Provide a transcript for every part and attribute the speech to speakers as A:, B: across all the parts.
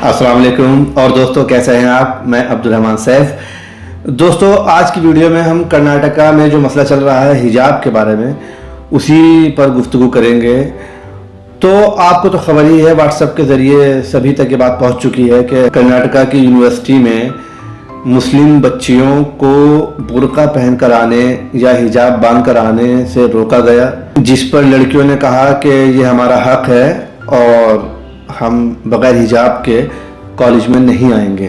A: अस्सलाम वालेकुम। और दोस्तों कैसे हैं आप? मैं अब्दुल सैफ। दोस्तों आज की वीडियो में हम कर्नाटका में जो मसला चल रहा है हिजाब के बारे में, उसी पर गुफ्तगू करेंगे। तो आपको तो खबर ही है, व्हाट्सएप के ज़रिए सभी तक ये बात पहुंच चुकी है कि कर्नाटका की यूनिवर्सिटी में मुस्लिम बच्चियों को बुर्का पहन कर आने या हिजाब बांध कर आने से रोका गया, जिस पर लड़कियों ने कहा कि ये हमारा हक है और हम बगैर हिजाब के कॉलेज में नहीं आएंगे।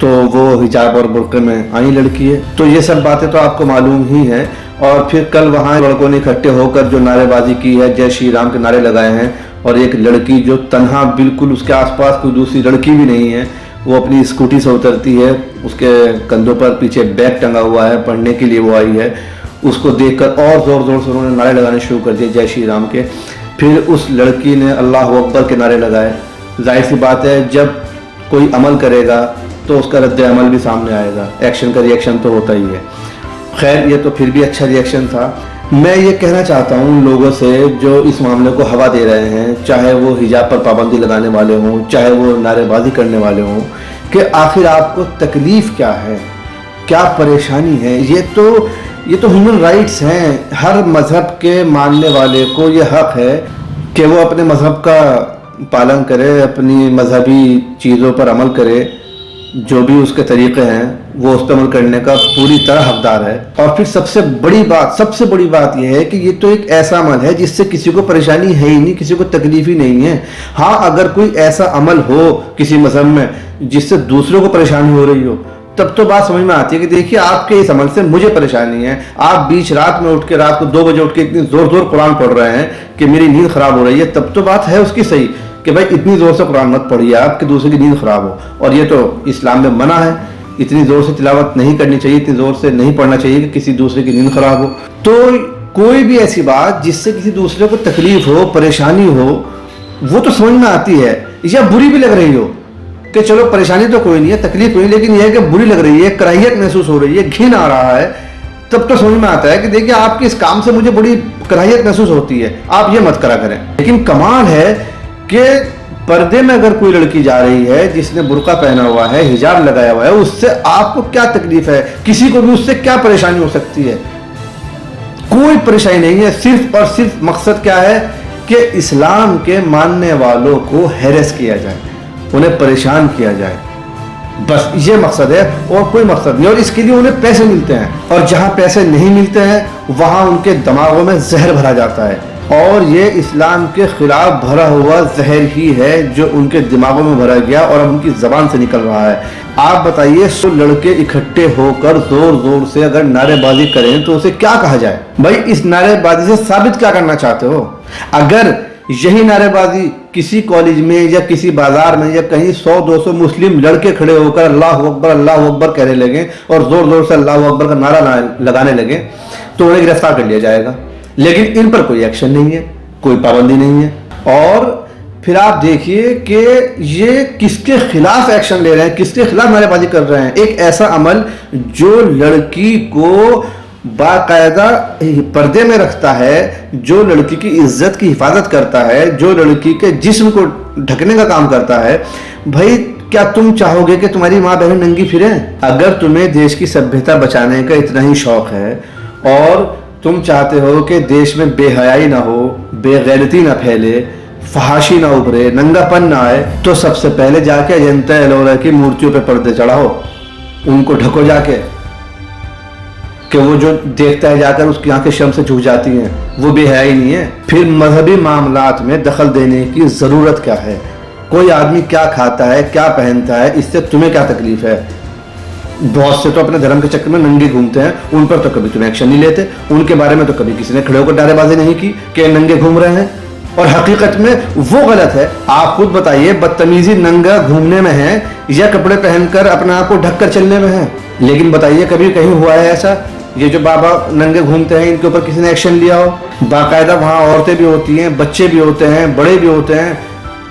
A: तो वो हिजाब और बुर्के में आई लड़की है। तो ये सब बातें तो आपको मालूम ही है। और फिर कल वहाँ लड़कों ने इकट्ठे होकर जो नारेबाजी की है, जय श्री राम के नारे लगाए हैं, और एक लड़की जो तन्हा, बिल्कुल उसके आसपास कोई दूसरी लड़की भी नहीं है, वो अपनी स्कूटी से उतरती है, उसके कंधों पर पीछे बैग टंगा हुआ है, पढ़ने के लिए वो आई है। उसको देखकर और ज़ोर ज़ोर से उन्होंने नारे लगाने शुरू कर दिए जय श्री राम के। फिर उस लड़की ने अल्लाह अकबर के नारे लगाए। जाहिर सी बात है, जब कोई अमल करेगा तो उसका रद्द अमल भी सामने आएगा, एक्शन का रिएक्शन तो होता ही है। खैर, ये तो फिर भी अच्छा रिएक्शन था। मैं ये कहना चाहता हूँ लोगों से जो इस मामले को हवा दे रहे हैं, चाहे वो हिजाब पर पाबंदी लगाने वाले हों, चाहे वो नारेबाजी करने वाले हों, कि आखिर आपको तकलीफ़ क्या है, क्या परेशानी है। ये तो ह्यूमन राइट्स हैं। हर मज़हब के मानने वाले को ये हक है कि वो अपने मज़हब का पालन करे, अपनी मजहबी चीज़ों पर अमल करे, जो भी उसके तरीक़े हैं वो उस पर अमल करने का पूरी तरह हकदार है। और फिर सबसे बड़ी बात यह है कि ये तो एक ऐसा अमल है जिससे किसी को परेशानी है ही नहीं, किसी को तकलीफ ही नहीं है। हाँ, अगर कोई ऐसा अमल हो किसी मज़हब में जिससे दूसरों को परेशानी हो रही हो, तब तो बात समझ में आती है कि देखिए, आपके इस अमल से मुझे परेशानी है। आप बीच रात में उठ के, रात को 2 बजे उठ के इतनी ज़ोर ज़ोर कुरान पढ़ रहे हैं कि मेरी नींद ख़राब हो रही है, तब तो बात है उसकी सही कि भाई इतनी ज़ोर से कुरान मत पढ़िए आप कि दूसरे की नींद ख़राब हो। और ये तो इस्लाम में मना है, इतनी ज़ोर से तिलावत नहीं करनी चाहिए, इतनी ज़ोर से नहीं पढ़ना चाहिए कि किसी दूसरे की नींद ख़राब हो। तो कोई भी ऐसी बात जिससे किसी दूसरे को तकलीफ़ हो, परेशानी हो, वो तो समझ में आती है, या बुरी भी लग रही हो कि चलो परेशानी तो कोई नहीं है, तकलीफ कोई नहीं, लेकिन यह है कि बुरी लग रही है, कराहियत महसूस हो रही है, घिन आ रहा है, तब तो समझ में आता है कि देखिए, आपके इस काम से मुझे बड़ी कराहियत महसूस होती है, आप ये मत करा करें। लेकिन कमाल है कि पर्दे में अगर कोई लड़की जा रही है जिसने बुर्का पहना हुआ है, हिजाब लगाया हुआ है, उससे आपको क्या तकलीफ है? किसी को भी उससे क्या परेशानी हो सकती है? कोई परेशानी नहीं है। सिर्फ और सिर्फ मकसद क्या है कि इस्लाम के मानने वालों को हैरेस किया जाए, उन्हें परेशान किया जाए, बस ये मकसद है और कोई मकसद नहीं। और इसके लिए उन्हें पैसे मिलते हैं, और जहां पैसे नहीं मिलते हैं वहां उनके दिमागों में जहर भरा जाता है। और ये इस्लाम के खिलाफ भरा हुआ जहर ही है जो उनके दिमागों में भरा गया और अब उनकी जबान से निकल रहा है। आप बताइए, 100 लड़के इकट्ठे होकर जोर जोर से अगर नारेबाजी करें तो उसे क्या कहा जाए? भाई, इस नारेबाजी से साबित क्या करना चाहते हो? अगर यही नारेबाजी किसी कॉलेज में या किसी बाजार में या कहीं 100-200 मुस्लिम लड़के खड़े होकर अल्लाह अकबर कहने लगे और जोर जोर से अल्लाह अकबर का नारा लगाने लगे तो उन्हें गिरफ्तार कर लिया जाएगा। लेकिन इन पर कोई एक्शन नहीं है, कोई पाबंदी नहीं है। और फिर आप देखिए कि ये किसके खिलाफ एक्शन ले रहे हैं, किसके खिलाफ नारेबाजी कर रहे हैं। एक ऐसा अमल जो लड़की को बाकायदा पर्दे में रखता है, जो लड़की की इज्जत की हिफाजत करता है, जो लड़की के जिस्म को ढकने का काम करता है। भाई, क्या तुम चाहोगे कि तुम्हारी माँ बहन नंगी फिरे? अगर तुम्हें देश की सभ्यता बचाने का इतना ही शौक है और तुम चाहते हो कि देश में बेहयाई ना हो, बेगैरती ना फैले, फहाशी ना उभरे, नंगापन ना आए, तो सबसे पहले जाके अजंता एलोरा की मूर्तियों पे पर्दे चढ़ाओ, उनको ढको जाके, कि वो जो देखता है जाकर उसकी आंखें शर्म से झुक जाती हैं। वो बेहयाई नहीं है। फिर मजहबी मामलात में दखल देने की ज़रूरत क्या है? कोई आदमी क्या खाता है, क्या पहनता है, इससे तुम्हें क्या तकलीफ है? बहुत से तो अपने धर्म के चक्कर में नंगे घूमते हैं, उन पर तो कभी तुम एक्शन नहीं लेते। उनके बारे में तो कभी किसी ने खड़े होकर नारेबाजी नहीं की कि नंगे घूम रहे हैं, और हकीकत में वो गलत है। आप खुद बताइए, बदतमीजी नंगा घूमने में है या कपड़े पहनकर अपने आप को ढक कर चलने में है? लेकिन बताइए, कभी कहीं हुआ है ऐसा? ये जो बाबा नंगे घूमते हैं, इनके ऊपर किसी ने एक्शन लिया हो? बाकायदा वहाँ औरतें भी होती हैं, बच्चे भी होते हैं, बड़े भी होते हैं,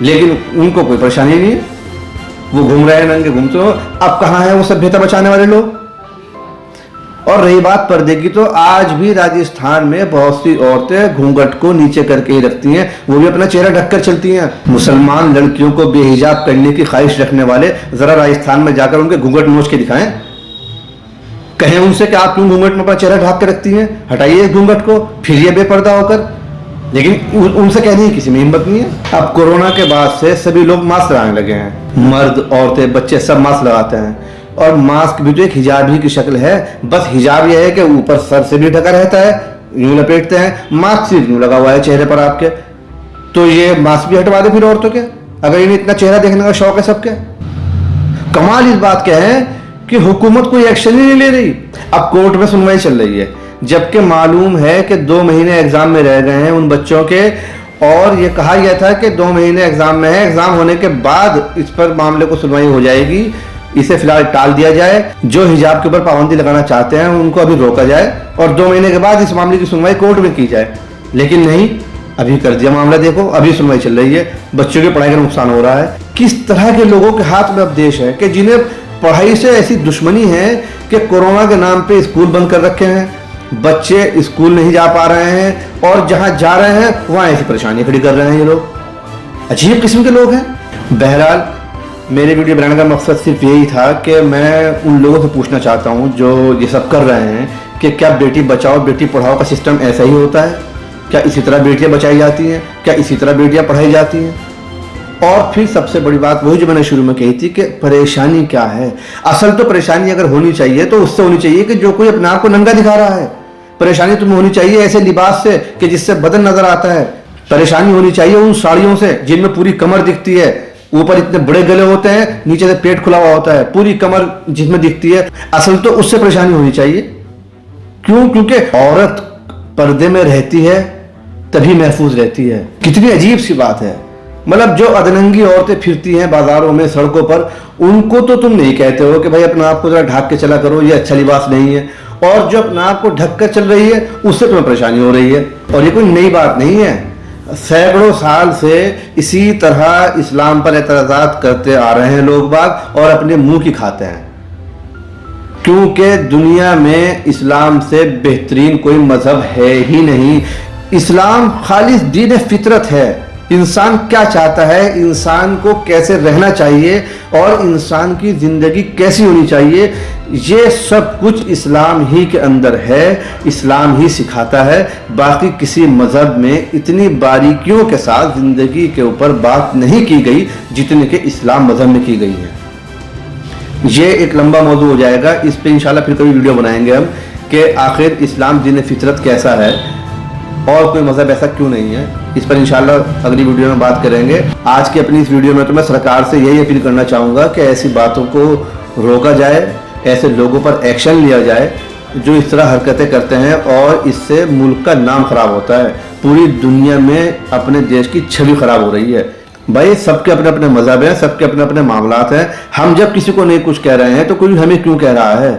A: लेकिन उनको कोई परेशानी नहीं है, वो घूम रहे हैं नंगे घूमते हो। अब कहाँ है वो सभ्यता बचाने वाले लोग? اور رہی بات پردے کی، تو آج بھی راجستھان میں بہت سی عورتیں گھونگھٹ کو نیچے کر کے ہی رکھتی ہیں، وہ بھی اپنا چہرہ ڈھک کر چلتی ہیں۔ مسلمان لڑکیوں کو بے حجاب کرنے کی خواہش رکھنے والے ذرا راجستھان میں جا کر ان کے گھونگھٹ نوچ کے دکھائیں، کہیں ان سے کہ آپ کیوں گھونگھٹ میں اپنا چہرہ ڈھک کے رکھتی ہیں، ہٹائیے اس گھونگھٹ کو، پھریے بے پردہ ہو کر۔ لیکن ان سے کہنے کی کسی میں ہمت نہیں ہے۔ اب کورونا کے بعد سے سبھی لوگ ماسک لگانے لگے ہیں، مرد عورتیں بچے سب ماسک لگاتے ہیں، اور ماسک بھی تو ایک حجاب ہی کی شکل ہے، بس حجاب یہ ہے کہ اوپر سر سے بھی ڈھکا رہتا ہے، یوں لپیٹتے ہیں، ماسک صرف یوں لگا ہوا ہے چہرے پر آپ کے، تو یہ ماسک بھی ہٹوا دے پھر عورتوں کے، اگر انہیں اتنا چہرہ دیکھنے کا شوق ہے سب کے۔ کمال اس بات کا ہے کہ حکومت کوئی ایکشن ہی نہیں لے رہی۔ اب کورٹ میں سنوائی چل رہی ہے، جبکہ معلوم ہے کہ 2 مہینے ایگزام میں رہ گئے ہیں ان بچوں کے، اور یہ کہا گیا تھا کہ 2 مہینے ایگزام میں ہے، ایگزام ہونے کے بعد اس پر معاملے کو سنوائی ہو جائے گی، اسے فی الحال ٹال دیا جائے، جو حجاب کے اوپر پابندی لگانا چاہتے ہیں ان کو ابھی روکا جائے، اور 2 مہینے کے بعد اس معاملے کی سنوائی کورٹ میں کی جائے۔ لیکن نہیں، ابھی کر دیا معاملہ، دیکھو ابھی سنوائی چل رہی ہے، بچوں کی پڑھائی کا نقصان ہو رہا ہے۔ کس طرح کے لوگوں کے ہاتھ میں اب دیش ہے کہ جنہیں پڑھائی سے ایسی دشمنی ہے کہ کورونا کے نام پہ اسکول بند کر رکھے ہیں، بچے اسکول نہیں جا پا رہے ہیں، اور جہاں جا رہے ہیں وہاں ایسی پریشانیاں کھڑی کر رہے ہیں۔ یہ لوگ عجیب قسم کے لوگ ہیں۔ بہرحال میرے ویڈیو بنانے کا مقصد صرف یہی تھا کہ میں ان لوگوں سے پوچھنا چاہتا ہوں جو یہ سب کر رہے ہیں کہ کیا بیٹی بچاؤ بیٹی پڑھاؤ کا سسٹم ایسا ہی ہوتا ہے؟ کیا اسی طرح بیٹیاں بچائی جاتی ہیں؟ کیا اسی طرح بیٹیاں پڑھائی جاتی ہیں؟ اور پھر سب سے بڑی بات وہی جو میں نے شروع میں کہی تھی کہ پریشانی کیا ہے؟ اصل تو پریشانی اگر ہونی چاہیے تو اس سے ہونی چاہیے کہ جو کوئی اپنے آپ کو ننگا دکھا رہا ہے۔ پریشانی تمہیں ہونی چاہیے ایسے لباس سے کہ جس سے بدن نظر آتا ہے، پریشانی ہونی چاہیے ان ساڑیوں سے جن میں پوری کمر دکھتی ہے، اوپر اتنے بڑے گلے ہوتے ہیں، نیچے سے پیٹ کھلا ہوا ہوتا ہے، پوری کمر جس میں دکھتی ہے، اصل تو اس سے پریشانی ہونی چاہیے۔ کیوں؟ کیونکہ عورت پردے میں رہتی ہے تبھی محفوظ رہتی ہے۔ کتنی عجیب سی بات ہے، مطلب جو ادننگی عورتیں پھرتی ہیں بازاروں میں سڑکوں پر، ان کو تو تم نہیں کہتے ہو کہ بھائی اپنا آپ کو ذرا ڈھک کے چلا کرو، یہ اچھا لباس نہیں ہے، اور جو اپنا آپ کو ڈھک کر چل رہی ہے اس سے تمہیں پریشانی ہو رہی ہے۔ اور یہ کوئی نئی بات نہیں ہے، سینکڑوں سال سے اسی طرح اسلام پر اعتراضات کرتے آ رہے ہیں لوگ باگ، اور اپنے منہ کی کھاتے ہیں، کیونکہ دنیا میں اسلام سے بہترین کوئی مذہب ہے ہی نہیں۔ اسلام خالص دین فطرت ہے، انسان کیا چاہتا ہے، انسان کو کیسے رہنا چاہیے، اور انسان کی زندگی کیسی ہونی چاہیے، یہ سب کچھ اسلام ہی کے اندر ہے، اسلام ہی سکھاتا ہے۔ باقی کسی مذہب میں اتنی باریکیوں کے ساتھ زندگی کے اوپر بات نہیں کی گئی جتنے کہ اسلام مذہب میں کی گئی ہے۔ یہ ایک لمبا موضوع ہو جائے گا، اس پہ انشاءاللہ پھر کبھی ویڈیو بنائیں گے ہم کہ آخر اسلام دین فطرت کیسا ہے اور کوئی مذہب ایسا کیوں نہیں ہے، اس پر انشاءاللہ اگلی ویڈیو میں بات کریں گے۔ آج کی اپنی اس ویڈیو میں تو میں سرکار سے یہی اپیل کرنا چاہوں گا کہ ایسی باتوں کو روکا جائے، ایسے لوگوں پر ایکشن لیا جائے جو اس طرح حرکتیں کرتے ہیں، اور اس سے ملک کا نام خراب ہوتا ہے، پوری دنیا میں اپنے دیش کی چھوی خراب ہو رہی ہے۔ بھائی سب کے اپنے اپنے مذہب ہیں، سب کے اپنے اپنے معاملات ہیں، ہم جب کسی کو نہیں کچھ کہہ رہے ہیں تو کوئی ہمیں کیوں کہہ رہا ہے؟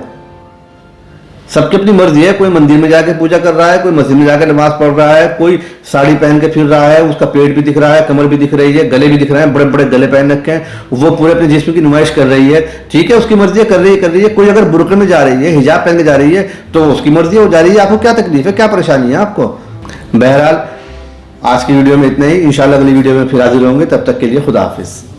A: سب کی اپنی مرضی ہے، کوئی مندر میں جا کے پوجا کر رہا ہے، کوئی مسجد میں جا کے نماز پڑھ رہا ہے، کوئی ساڑی پہن کے پھر رہا ہے، اس کا پیٹ بھی دکھ رہا ہے، کمر بھی دکھ رہی ہے، گلے بھی دکھ رہے ہیں، بڑے بڑے گلے پہن رکھے ہیں، وہ پورے اپنے جسم کی نمائش کر رہی ہے، ٹھیک ہے، اس کی مرضی ہے، کر رہی ہے۔ کوئی اگر برقعے میں جا رہی ہے، حجاب پہن کے جا رہی ہے تو اس کی مرضی ہے، وہ جا رہی ہے، آپ کو کیا تکلیف ہے، کیا پریشانی ہے آپ کو؟ بہرحال آج کی ویڈیو میں اتنا ہی، انشاءاللہ اگلی ویڈیو میں پھر حاضر ہوں گے، تب تک کے لیے خدا حافظ۔